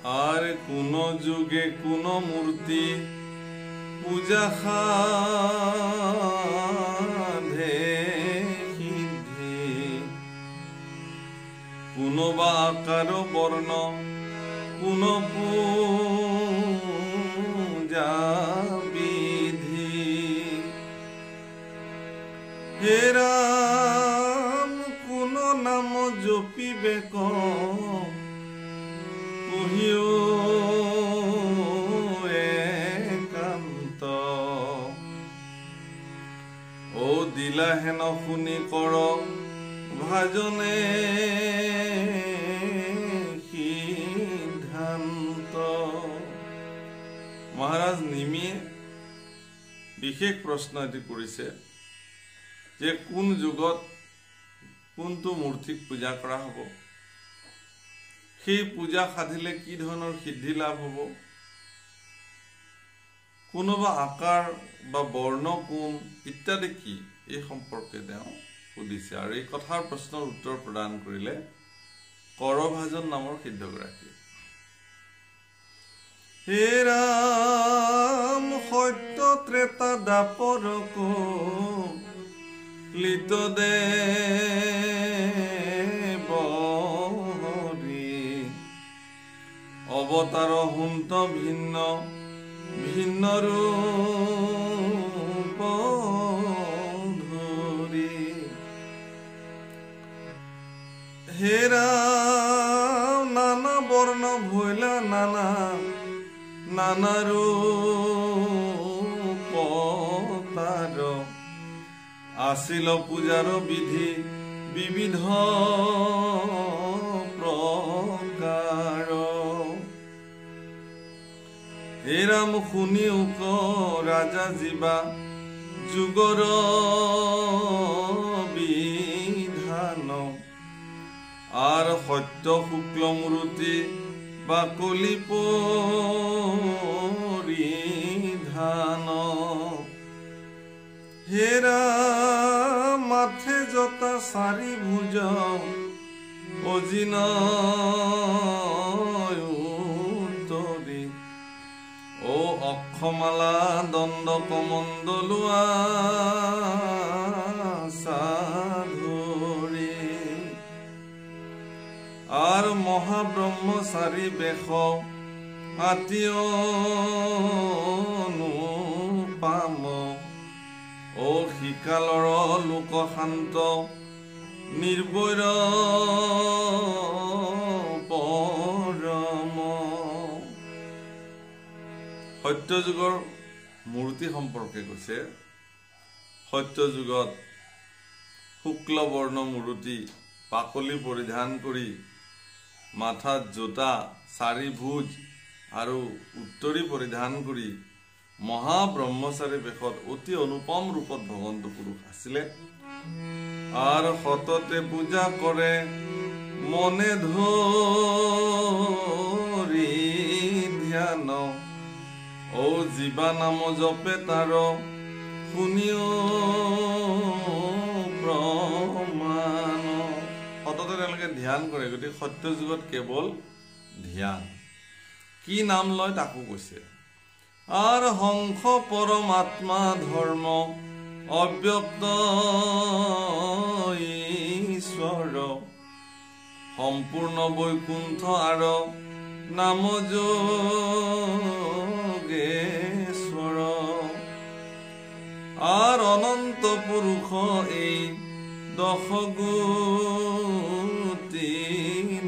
আর কোন যুগে কোন মূর্তি পূজা সাধে সিদ্ধি কোনোবা আকার বর্ণ কোন পূজা বিধি হে রাম কোন নাম জপিবে কহিও একান্ত ও দিলা হেন শুনি কৰ ভাজনে সিদ্ধান্ত। মহাৰাজ নিমিয়ে বিশেষ প্ৰশ্ন এটি কৰিছে যে কোন যুগত কোনটো মূৰ্তিক পূজা কৰা হ'ব, সেই পূজা সাধিলে কি ধৰণৰ সিদ্ধি লাভ হ'ব, কোনোবা আকাৰ বা বৰ্ণ কোন ইত্যাদি কি এই সম্পৰ্কে তেওঁ সুধিছে। আৰু এই কথাৰ প্ৰশ্নৰ উত্তৰ প্ৰদান কৰিলে কৰভাজন নামৰ সিদ্ধগৰাকী। হে ৰাম সত্য ত্ৰেতা দাপৰ লিত দেৱ অৱতাৰ হুন্ত ভিন্ন ভিন্ন ৰূপ ধৰি। হে ৰাম নানা বৰ্ণ ভৈলা নানা নানা ৰূপ তাৰ আছিল পূজাৰ বিধি বিবিধ প্ৰকাৰ। হে ৰাম শুনি উক ৰাজা জীৱা যুগৰ বিধান আৰ সত্য শুক্ল মূৰ্তি বা কলি পৰিধান। হে ৰাম মাথে জতা সাৰি ভুজ অজিন উত্তৰি ও অক্ষমালা দণ্ড কমণ্ডলোৱা সাধুৰী আৰ মহাব্ৰহ্মচাৰী বেশ আতীয় পাম ও শিকালৰ লোক শান্ত নিৰ্বৈৰ পৰম। সত্যযুগৰ মূৰ্তি সম্পৰ্কে কৈছে। সত্যযুগত শুক্ল বৰ্ণ মূৰ্তি পাকলি পৰিধান কৰি মাথাত জোতা চাৰি ভুজ আৰু উত্তৰি পৰিধান কৰি মহাব্ৰহ্মচাৰী বেশত অতি অনুপম ৰূপত ভগৱন্ত পুৰুষ আছিলে। আৰ সততে পূজা কৰে মনে ধৰি ধ্যান ও জীৱা নাম জপে তাৰ শুনিও প্ৰমাণ। সততে তেওঁলোকে ধ্যান কৰে। গতিকে সত্য যুগত কেৱল ধ্যান। কি নাম লয় তাকো কৈছে। আর হংস পরমাত্মা ধর্ম অব্যক্ত ঈশ্বর সম্পূর্ণ বৈকুণ্ঠ আর নাম যোগেশ্বর আর অনন্ত পুরুষ এই দশগুটি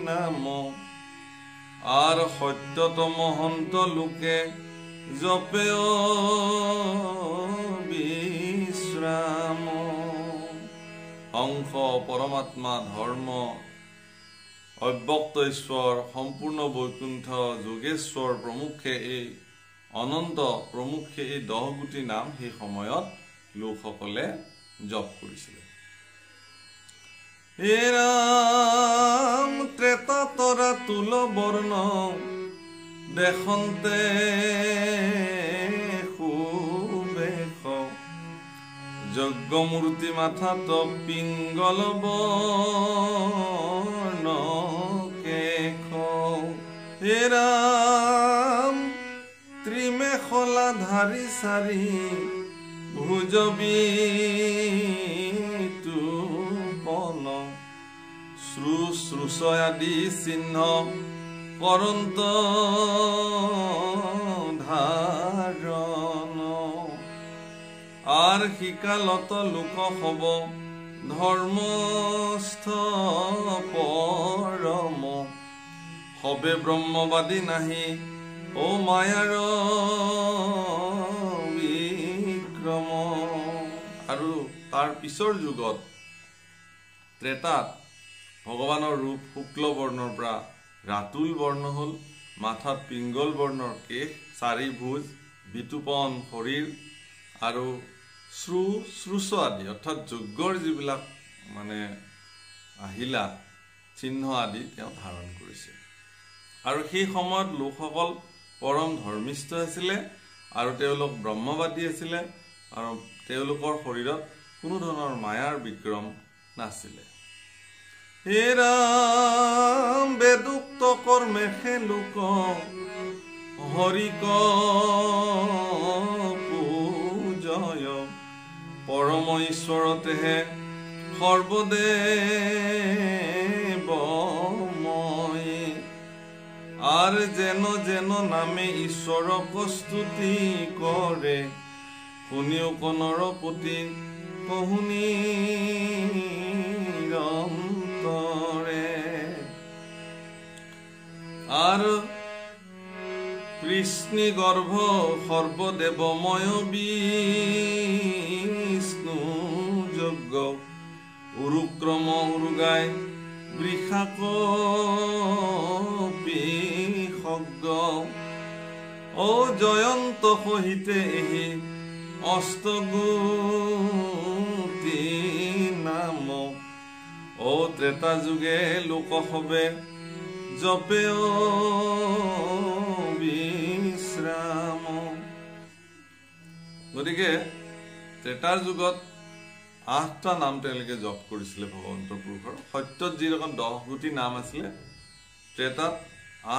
নাম আর সত্যতম হন্ত লোকে জপে বিশ্রাম। হংস পরমাত্মা ধর্ম অব্যক্ত ঈশ্বর সম্পূর্ণ বৈকুণ্ঠ যোগেশ্বৰ প্ৰমুখে এই অনন্ত প্ৰমুখে এই 10 কোটি নাম সেই সময়ত লোকসকলে জপ কৰিছিল। হে ৰাম ত্ৰেতা তৰা তুল বৰ্ণ দেখন্তে সুবেশ যজ্ঞ মূৰ্তি মাথাত পিঙ্গল বৰ্ণ কেশ। হে ৰাম সাৰি সাৰি ভুজবি তুপন শ্ৰুশ্ৰুষয় আদি চিহ্ন কৰন্ত ধাৰণ আৰ শিকালত লোক হব ধৰ্মস্থ পৰম হবে ব্ৰহ্মবাদী নাহি ও মায়াৰ বিক্ৰম। আৰু তাৰ পিছৰ যুগত ত্ৰেতাত ভগৱানৰ ৰূপ শুক্ল বৰ্ণৰ পৰা ৰাতুল বৰ্ণ হল, মাথাত পিংগল বৰ্ণৰ কেশ, চাৰি ভুজ, বিতুপন শৰীৰ আৰু শ্ৰুশ্ৰুষ আদি অৰ্থাৎ যজ্ঞৰ যিবিলাক মানে আহিলা চিহ্ন আদি তেওঁ ধাৰণ কৰিছে। আৰু সেই সময়ত লোকসকল পৰম ধৰ্মিষ্ঠ আছিলে আৰু তেওঁলোক ব্ৰহ্মবাদী আছিলে আৰু তেওঁলোকৰ শৰীৰত কোনো ধৰণৰ মায়াৰ বিক্ৰম নাছিলে। হে ৰাম বেদুক্ত কৰ্মেষে লোক হৰিক পূজয় পৰম ঈশ্বৰতেহে সৰ্বদেৱময়। আৰ যেন যেন নামে ঈশ্বৰক স্তুতি কৰে শুনিও কনৰপতি কহুনি আৰ কৃষ্ণি গৰ্ভ সৰ্বদেবময় বিষ্ণু যজ্ঞ উৰুক্ৰম উৰুগায় বৃষাক বিসগ্গ ও জয়ন্ত সহিতে এহি অষ্টগুটি নাম ও ত্ৰেতা যুগে লোক হবে জপে বিশ্ৰাম। গতিকে ত্ৰেতাৰ যুগত 8টা নাম তেওঁলোকে জপ কৰিছিলে ভগৱন্তৰ পুৰুষৰ। সত্যত যিৰকম 10 কোটি নাম আছিলে, ত্ৰেতাত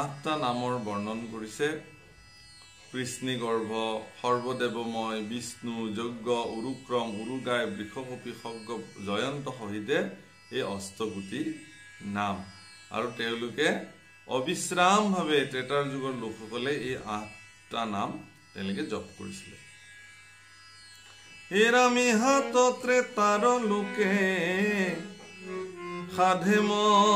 8টা নামৰ বৰ্ণন কৰিছে। কৃষ্ণি গৰ্ভ সৰ্বদেৱময় বিষ্ণু যজ্ঞ উৰুক্ৰম উৰুগায় বৃষকপি সগ্গ জয়ন্ত সহিতে এই অষ্টকোটি নাম। আৰু তেওঁলোকে অবিশ্ৰামভাৱে ত্ৰেতাৰ যুগৰ লোকসকলে এই 8টা নাম তেওঁলোকে জপ কৰিছিলে। এৰামি হাত ত্ৰেতাৰ লোকে সাধে মহাসিদ্ধি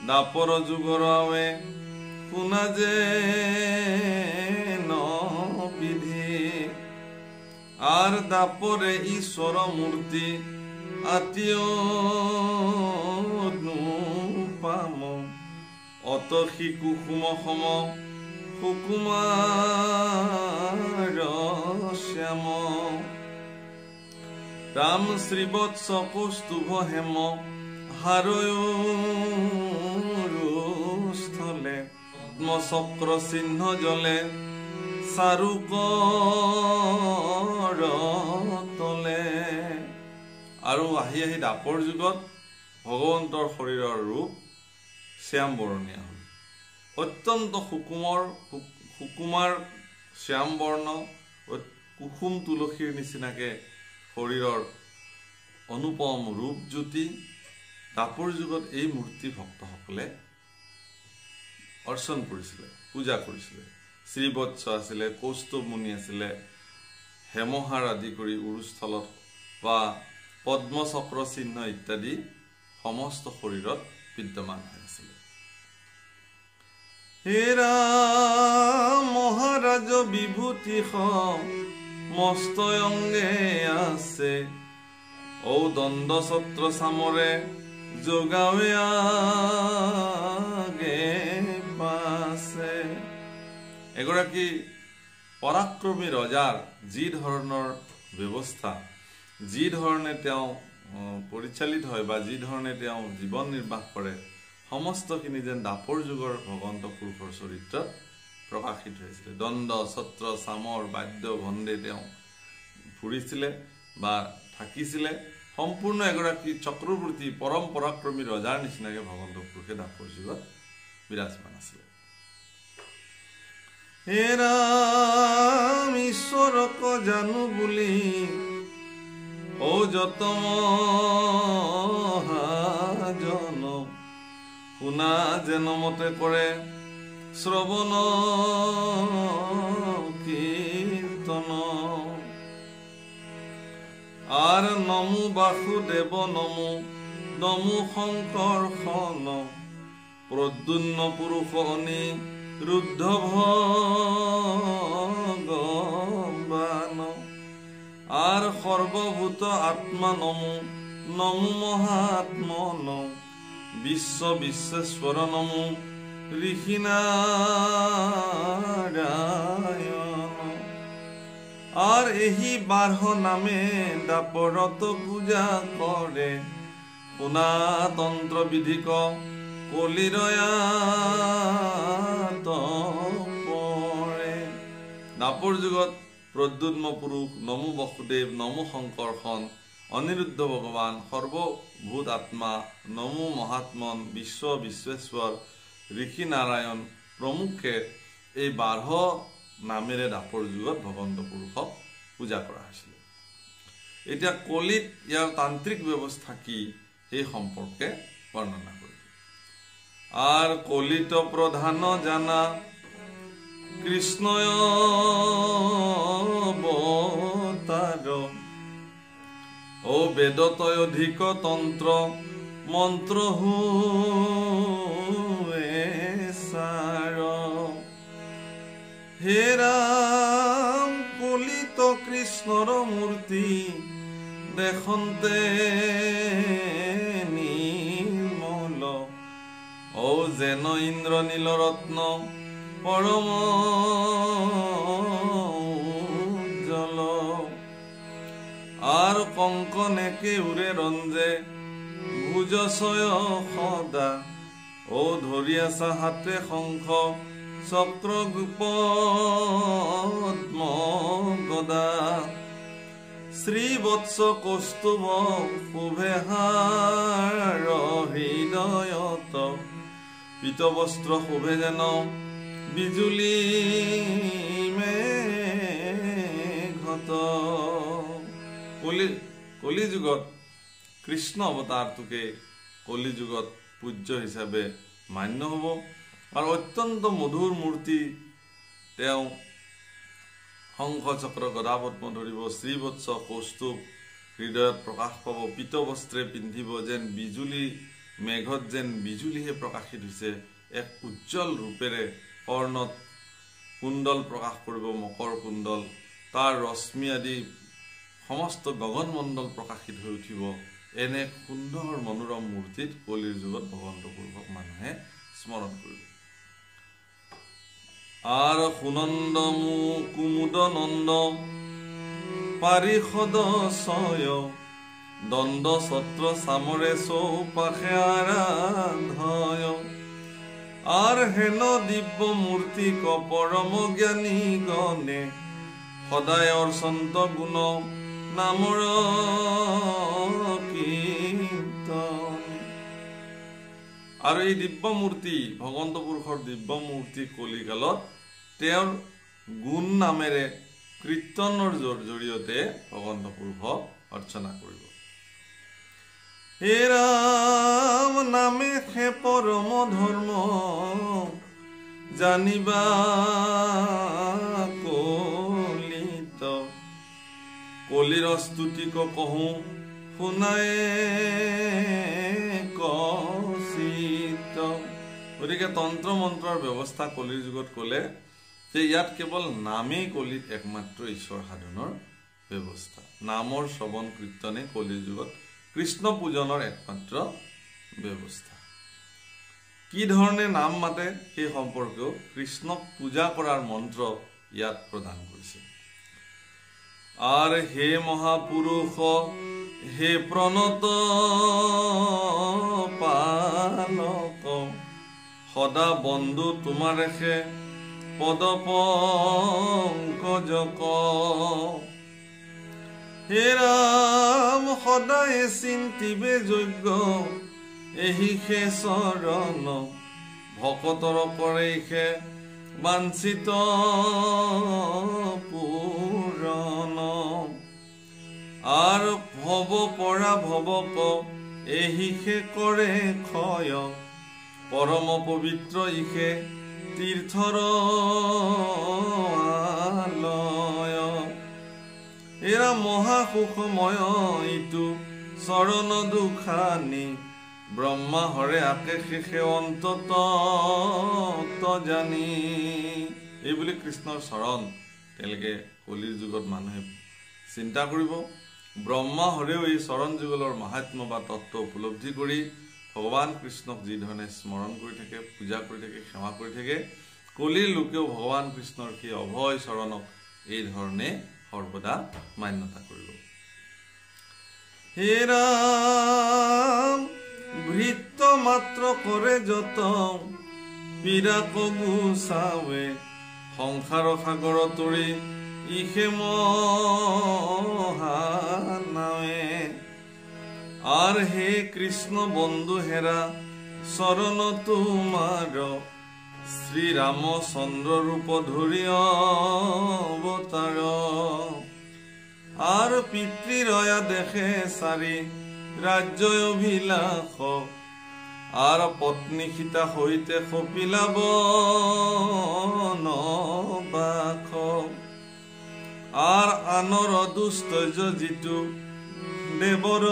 দাপৰ যুগৰ আৱে শুনা যে নবিধি আৰ দাপৰে ঈশ্বৰ মূৰ্তি আত্মীয় পাম অত শিকুসুম সম সুকুমাৰ শ্যাম ৰাম শ্ৰীবৎস কৌস্তুভ হেম হাৰস্থলে পদ্মচক্ৰ চিহ্ন জলে চাৰুকৰ তলে। আৰু আহি আহি দাপৰ যুগত ভগৱন্তৰ শৰীৰৰ ৰূপ শ্যাম বৰণীয়া হ'ল। অত্যন্ত সুকুমাৰ শ্যাম বৰ্ণ কুসুম তুলসীৰ নিচিনাকে শৰীৰৰ অনুপম ৰূপ জ্যোতি। দাপৰ যুগত এই মূৰ্তি ভক্তসকলে অৰ্চন কৰিছিলে, পূজা কৰিছিলে। শ্ৰীবৎস আছিলে, কৌস্তভ মুনি আছিলে, হেমহাৰ আদি কৰি উৰুস্থলত বা পদ্মচক্ৰ চিহ্ন ইত্যাদি সমস্ত শৰীৰত বিদ্যমান হৈ আছিলে। হে ৰাম মহাৰাজ বিভূতি মস্ত অংগে আছে ঔ দণ্ড ছত্ৰ চামৰে যোগাৱে আগে পাছে। এগৰাকী পৰাক্ৰমী ৰজাৰ যি ধৰণৰ ব্যৱস্থা, যি ধৰণে তেওঁ পৰিচালিত হয় বা যি ধৰণে তেওঁ জীৱন নিৰ্বাহ কৰে, সমস্তখিনি যেন দাপৰ যুগৰ ভগৱন্ত পুৰুষৰ চৰিত্ৰত প্ৰকাশিত হৈছিলে। দণ্ড ছত্ৰ চামৰ বাদ্য ভণ্ডে তেওঁ ফুৰিছিলে বা থাকিছিলে। সম্পূৰ্ণ এগৰাকী চক্ৰৱৰ্তী পৰম পৰাক্ৰমী ৰজাৰ নিচিনাকে ভগৱন্ত পুৰুষে দাপৰ যুগত বিৰাজমান আছিলে। হে ৰাম ঈশ্বৰক জানো বুলি ও যত মহাজন শুনা যেন মতে কৰে শ্ৰৱণ কীৰ্তন আৰ নমো বাসুদেৱ নমো নমো শংকৰ্ষণ প্ৰদ্যুন্ন পুৰুষ অনিৰুদ্ধ ভগৱান আর সর্বভূত আত্মা নমো নমো মহাত্মন বিশ্ব বিশ্বেশ্বর নমো ঋষিনারায়ণ আর এহি 12 নামে দাপরত পূজা করে পুনাতন্ত্র বিধিক কলিরয়াত পরে দাপর যুগত প্রদ্যুন্ম পুরুষ নমো বসুদেৱ নমো শংকৰ্ষণ অনিৰুদ্ধ ভগৱান সৰ্বভূত আত্মা নমো মহাত্মন বিশ্ব বিশ্বেশ্বৰ ঋষি নাৰায়ণ প্ৰমুখে এই 12 নামেৰে দাপৰ যুগত ভগৱন্ত পুৰুষক পূজা কৰা হৈছিল। এতিয়া কলিত ইয়াৰ তান্ত্ৰিক ব্যৱস্থা কি সেই সম্পৰ্কে বৰ্ণনা কৰিম। আৰ কলিত প্ৰধান জানা কৃষ্ণয় অবতার ও বেদতয় অধিক তন্ত্র মন্ত্র হুয়েসার হে রাম কলিত কৃষ্ণর মূর্তি দেখন্তে নির্মল ও যেন ইন্দ্র নীলরত্ন পরম জল আর কঙ্কনে কেউরে রঞ্জে ভুজসয় সদা ও ধরি আসা হাতে শঙ্খ চক্র পদ্ম গদা শ্রীবৎস কৌস্তুভ শুভেহার হৃদয়ত পীতবস্ত্র শোভে যেন বিজুলি মেঘত কলিযুগত কৃষ্ণ অৱতাৰটোকে কলিযুগত পূজ্য হিচাপে মান্য হ'ব আৰু অত্যন্ত মধুৰ মূৰ্তি তেওঁ শংখ চক্ৰ গদা পদ্ম ধৰিব শ্ৰীবৎস কৌস্তুভ হৃদয়ত প্ৰকাশ পাব পীতবস্ত্ৰে পিন্ধিব যেন বিজুলি মেঘত যেন বিজুলিহে প্ৰকাশিত হৈছে এক উজ্জ্বল ৰূপেৰে কৰ্ণত কুণ্ডল প্ৰকাশ কৰিব মকৰ কুণ্ডল তাৰ ৰশ্মি আদি সমস্ত গগনমণ্ডল প্ৰকাশিত হৈ উঠিব এনে সুন্দৰ মনোৰম মূৰ্তিত কলিৰ যুগত ভগৱন্ত পুৰুষক মানুহে স্মৰণ কৰিব। আৰ সুনন্দ কুমুদ নন্দ পাৰিষদ ছয় দণ্ড ছত্ৰ চামৰে চৌপাশে আৰাধয় আৰ হেন দিব্য মূৰ্তি পৰম জ্ঞানী গণে সদায় অৰ্চন্ত গুণ নামৰ কীৰ্তন। আৰু এই দিব্য মূৰ্তি ভগৱন্ত পুৰুষৰ দিব্য মূৰ্তি কলিকালত তেওঁৰ গুণ নামেৰে কীৰ্তনৰ জৰিয়তে ভগৱন্ত পুৰুষক অৰ্চনা কৰিব। হে ৰাম নামে হে পৰম ধৰ্ম জানিবা কলিত কলিৰ স্তুতি কহো শুনায়ে কচিত। গতিকে তন্ত্ৰ মন্ত্ৰৰ ব্যৱস্থা কলিৰ যুগত ক'লে যে ইয়াত কেৱল নামেই কলিত একমাত্ৰ ঈশ্বৰ সাধনৰ ব্যৱস্থা। নামৰ শ্ৰৱণ কীৰ্তনে কলিৰ যুগত কৃষ্ণ পূজনৰ একমাত্ৰ ব্যৱস্থা। কি ধৰণে নাম মাতে সেই সম্পৰ্কেও কৃষ্ণক পূজা কৰাৰ মন্ত্ৰ ইয়াত প্ৰদান কৰিছে। আৰ হে মহাপুৰুষ হে প্ৰণত পালক সদা বন্ধু তোমাৰ হে পদ পংকজক। হে ৰাম সদায় চিন্তিবে যোগ্য এহি হে চৰণ ভকতৰ কৰে হে বাঞ্ছিত পূৰণ আৰু ভৱ পৰা ভৱক এহিষে কৰে ক্ষয় পৰম পবিত্ৰ ইষে তীৰ্থৰ আলয় এৰা মহা সুখময় ইটো চৰণ দুখানি ব্ৰহ্মা হৰে আকে শেষে অন্তত জানি এই বুলি কৃষ্ণৰ চৰণ তেওঁলোকে কলিৰ যুগত মানুহে চিন্তা কৰিব ব্ৰহ্মা হৰেও এই চৰণ যুগলৰ মাহাত্ম্য বা তত্ত্ব উপলব্ধি কৰি ভগৱান কৃষ্ণক যি ধৰণে স্মৰণ কৰি থাকে পূজা কৰি থাকে সেৱা কৰি থাকে কলিৰ লোকেও ভগৱান কৃষ্ণৰ সেই অভয় চৰণক এই ধৰণে সৰ্বদা মান্যতা কৰিব হে ৰাম ভৃত্য মাত্ৰ কৰে যত পীড়াক গুচাৱে সংসাৰ সাগৰ তৰি ইহে মহানাৱে আর হে কৃষ্ণ বন্ধু হেরা শরণ তোমার শ্রী রামচন্দ্র রূপ ধরি অবতার আর পিতৃরয়া দেখে সারি রাজ্য অভিলাষ আর পত্নী সীতা হইতে কপিলা বনবাস আর আনর দুষ্টর্য যিটো দেৱৰ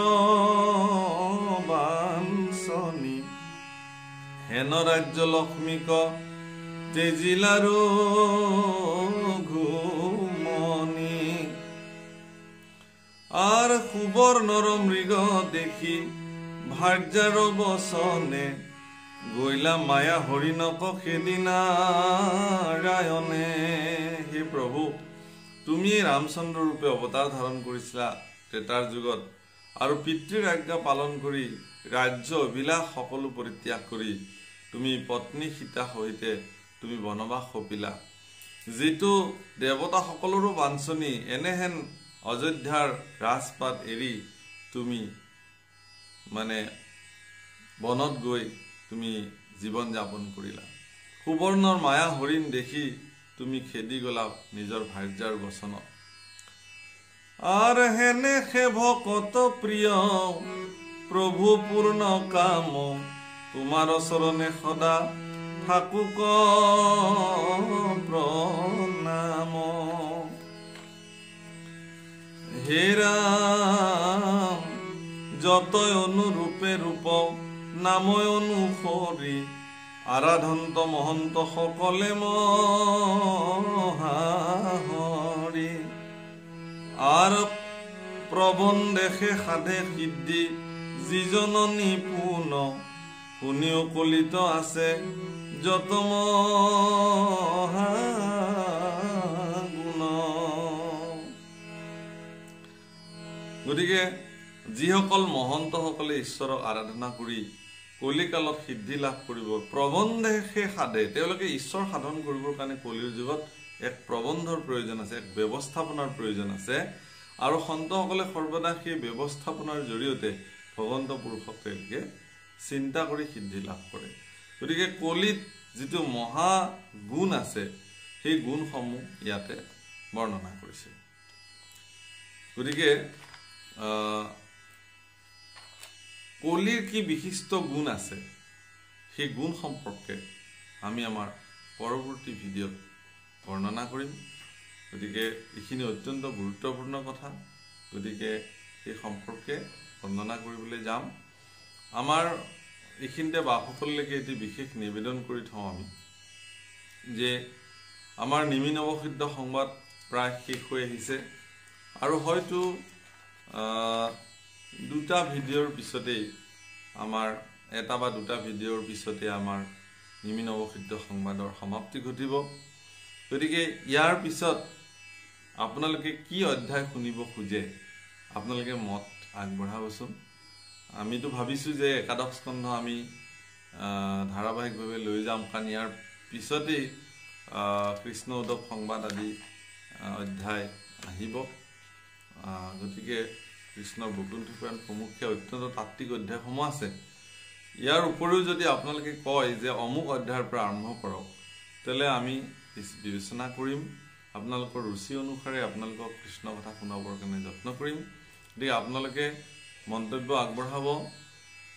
বাঞ্ছনি হেন ৰাজ্য লক্ষ্মীক তেজিলাৰো ঘুমনি আৰ সুবৰ্ণৰ মৃগ দেখি ভাৰ্যাৰ বচনে গৈলা মায়া হৰিণক সেদিনা ৰায়নে হে প্ৰভু তুমি ৰামচন্দ্ৰ ৰূপে অৱতাৰ ধাৰণ কৰিছিলা তেতাৰ যুগত আৰু পিতৃৰ আজ্ঞা পালন কৰি ৰাজ্য অভিলাষ সকলো পৰিত্যাগ কৰি তুমি পত্নী সীতা সহিতে তুমি বনবাস কপিলা যিটো দেৱতা সকলোৰো বাঞ্ছনি এনেহেন অযোধ্যাৰ ৰাজপাট এৰি তুমি মানে বনত গৈ তুমি জীৱন যাপন কৰিলা সুবৰ্ণৰ মায়া হৰিণ দেখি তুমি খেদি গলা নিজৰ ভাৰ্যাৰ বচনত আর হেনে হে ভকত প্রিয় প্রভু পূর্ণ কাম তোমার চরণে সদা থাকুক প্রণাম হে রাম যতই অনুরূপে রূপ নাময় অনুসৰি আৰাধন্ত মহন্ত সকলে মহাহৰি আর প্রবন্ধে সাধে সিদ্ধি যিজন নিপুণ শুনিও কলিত আছে যত মহাগুণ গতিকে যিসকল মহন্ত সকলে ঈশ্বৰক আৰাধনা কৰি কলিকালত সিদ্ধি লাভ কৰিব প্ৰবন্ধে সাধে তেওঁলোকে ঈশ্বৰ সাধন কৰিবৰ কাৰণে কলিৰ যুগত এক প্ৰবন্ধৰ প্ৰয়োজন আছে এক ব্যৱস্থাপনাৰ প্ৰয়োজন আছে আৰু সন্তসকলে সৰ্বদা সেই ব্যৱস্থাপনাৰ জৰিয়তে ভগৱন্ত পুৰুষক তেওঁলোকে চিন্তা কৰি সিদ্ধি লাভ কৰে গতিকে কলিত যিটো মহা গুণ আছে সেই গুণসমূহ ইয়াতে বৰ্ণনা কৰিছে গতিকে কলিৰ কি বিশিষ্ট গুণ আছে সেই গুণ সম্পৰ্কে আমি আমাৰ পৰৱৰ্তী ভিডিঅ'ত বৰ্ণনা কৰিম গতিকে এইখিনি অত্যন্ত গুৰুত্বপূৰ্ণ কথা গতিকে এই সম্পৰ্কে বৰ্ণনা কৰিবলৈ যাম আমাৰ এইখিনিতে বাসকললৈকে এটি বিশেষ নিবেদন কৰি থওঁ আমি যে আমাৰ নিমি নৱসিদ্ধ সংবাদ প্ৰায় শেষ হৈ আহিছে আৰু হয়তো দুটা ভিডিঅ'ৰ পিছতেই আমাৰ এটা বা দুটা ভিডিঅ'ৰ পিছতে আমাৰ নিমি নৱসিদ্ধ সংবাদৰ সমাপ্তি ঘটিব গতিকে ইয়াৰ পিছত আপোনালোকে কি অধ্যায় শুনিব খুজে আপোনালোকে মত আগবঢ়াবচোন আমিতো ভাবিছো যে একাদশ স্কন্ধ আমি ধাৰাবাহিকভাৱে লৈ যাম কাৰণ ইয়াৰ পিছতেই কৃষ্ণ উদ্ধৱ সংবাদ আদি অধ্যায় আহিব গতিকে কৃষ্ণৰ বৈকুণ্ঠ পুৰাণ প্ৰমুখ্য অত্যন্ত তাত্ত্বিক অধ্যায়সমূহ আছে ইয়াৰ উপৰিও যদি আপোনালোকে কয় যে অমুক অধ্যায়ৰ পৰা আৰম্ভ কৰক তেলে আমি বিবেচনা কৰিম আপোনালোকৰ ৰুচি অনুসাৰে আপোনালোকক কৃষ্ণ কথা শুনাবৰ কাৰণে যত্ন কৰিম গতিকে আপোনালোকে মন্তব্য আগবঢ়াব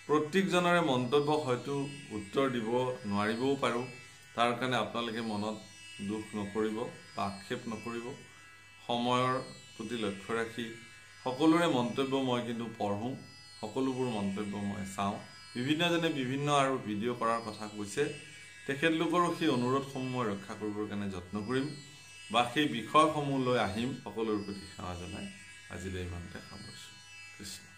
প্ৰত্যেকজনৰে মন্তব্য হয়তো উত্তৰ দিব নোৱাৰিবও পাৰো তাৰ কাৰণে আপোনালোকে মনত দুখ নকৰিব বা আক্ষেপ নকৰিব সময়ৰ প্ৰতি লক্ষ্য ৰাখি সকলোৰে মন্তব্য মই কিন্তু পঢ়ো সকলোবোৰ মন্তব্য মই চাওঁ বিভিন্নজনে বিভিন্ন আৰু ভিডিঅ' কৰাৰ কথা কৈছে তেখেতলোকৰো সেই অনুৰোধসমূহ মই ৰক্ষা কৰিবৰ কাৰণে যত্ন কৰিম বা সেই বিষয়সমূহ লৈ আহিম সকলোৰে প্ৰতি সেৱা জনাই আজিলৈ ইমানতে সামৰিছোঁ কৃষ্ণ